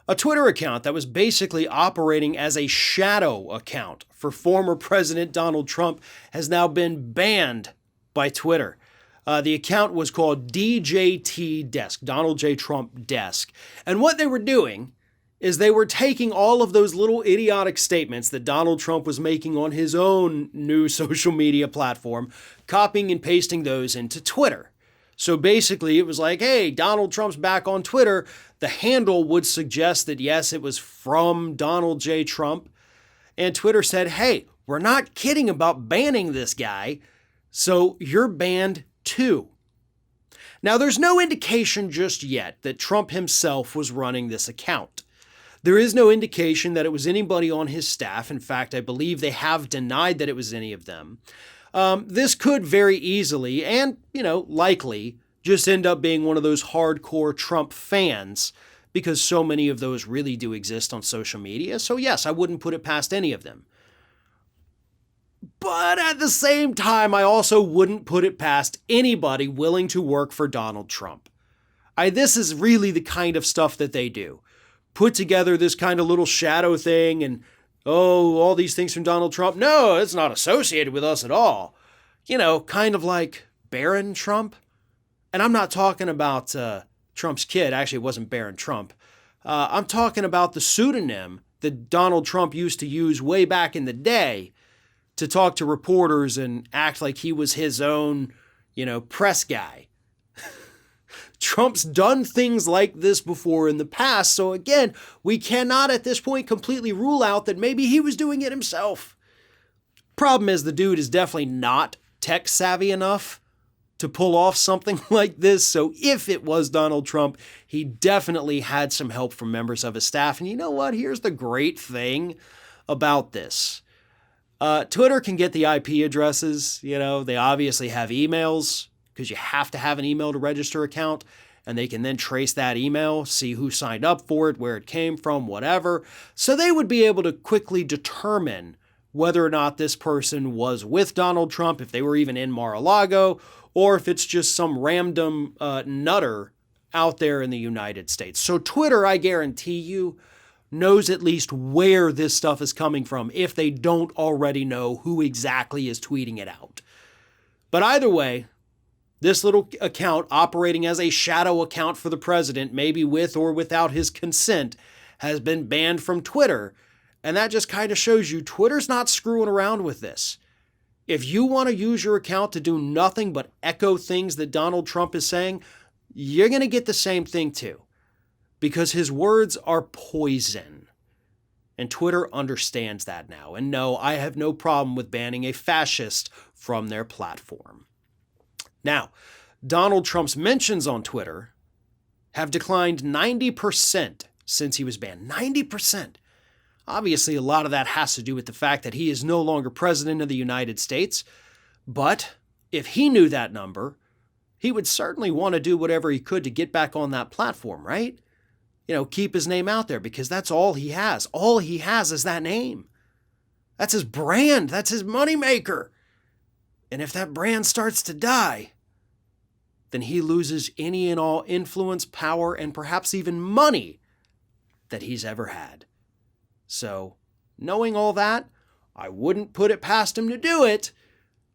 A Twitter account that was basically operating as a shadow account for former President Donald Trump has now been banned by Twitter. The account was called DJT Desk, Donald J. Trump Desk. And what they were doing is they were taking all of those little idiotic statements that Donald Trump was making on his own new social media platform, copying and pasting those into Twitter. So basically, it was like, hey, Donald Trump's back on Twitter. The handle would suggest that, yes, it was from Donald J. Trump. And Twitter said, hey, we're not kidding about banning this guy, so you're banned too. Now, there's no indication just yet that Trump himself was running this account. There is no indication that it was anybody on his staff. In fact, I believe they have denied that it was any of them. This could very easily and, likely just end up being one of those hardcore Trump fans because so many of those really do exist on social media. So yes, I wouldn't put it past any of them. But at the same time, I also wouldn't put it past anybody willing to work for Donald Trump. This is really the kind of stuff that they do. Put together this kind of little shadow thing and, all these things from Donald Trump. No, it's not associated with us at all. Kind of like Barron Trump. And I'm not talking about Trump's kid. Actually, it wasn't Barron Trump. I'm talking about the pseudonym that Donald Trump used to use way back in the day to talk to reporters and act like he was his own, press guy. Trump's done things like this before in the past, so again, we cannot at this point completely rule out that maybe he was doing it himself. Problem is, the dude is definitely not tech savvy enough to pull off something like this, so if it was Donald Trump, he definitely had some help from members of his staff. And you know what? Here's the great thing about this. Twitter can get the IP addresses, they obviously have emails, because you have to have an email to register an account, and they can then trace that email, see who signed up for it, where it came from, whatever. So they would be able to quickly determine whether or not this person was with Donald Trump, if they were even in Mar-a-Lago, or if it's just some random nutter out there in the United States. So Twitter, I guarantee you, knows at least where this stuff is coming from, if they don't already know who exactly is tweeting it out. But either way, this little account operating as a shadow account for the president, maybe with or without his consent, has been banned from Twitter. And that just kind of shows you Twitter's not screwing around with this. If you want to use your account to do nothing but echo things that Donald Trump is saying, you're going to get the same thing too. Because his words are poison. And Twitter understands that now. And no, I have no problem with banning a fascist from their platform. Now, Donald Trump's mentions on Twitter have declined 90% since he was banned. 90%. Obviously, a lot of that has to do with the fact that he is no longer president of the United States. But if he knew that number, he would certainly want to do whatever he could to get back on that platform, right? Keep his name out there, because that's all he has. All he has is that name. That's his brand. That's his moneymaker. And if that brand starts to die, then he loses any and all influence, power, and perhaps even money that he's ever had. So, knowing all that, I wouldn't put it past him to do it,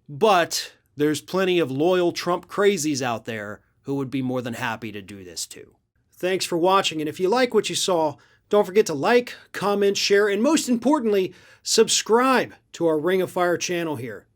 but there's plenty of loyal Trump crazies out there who would be more than happy to do this too. Thanks for watching, and if you like what you saw, don't forget to like, comment, share, and most importantly, subscribe to our Ring of Fire channel here.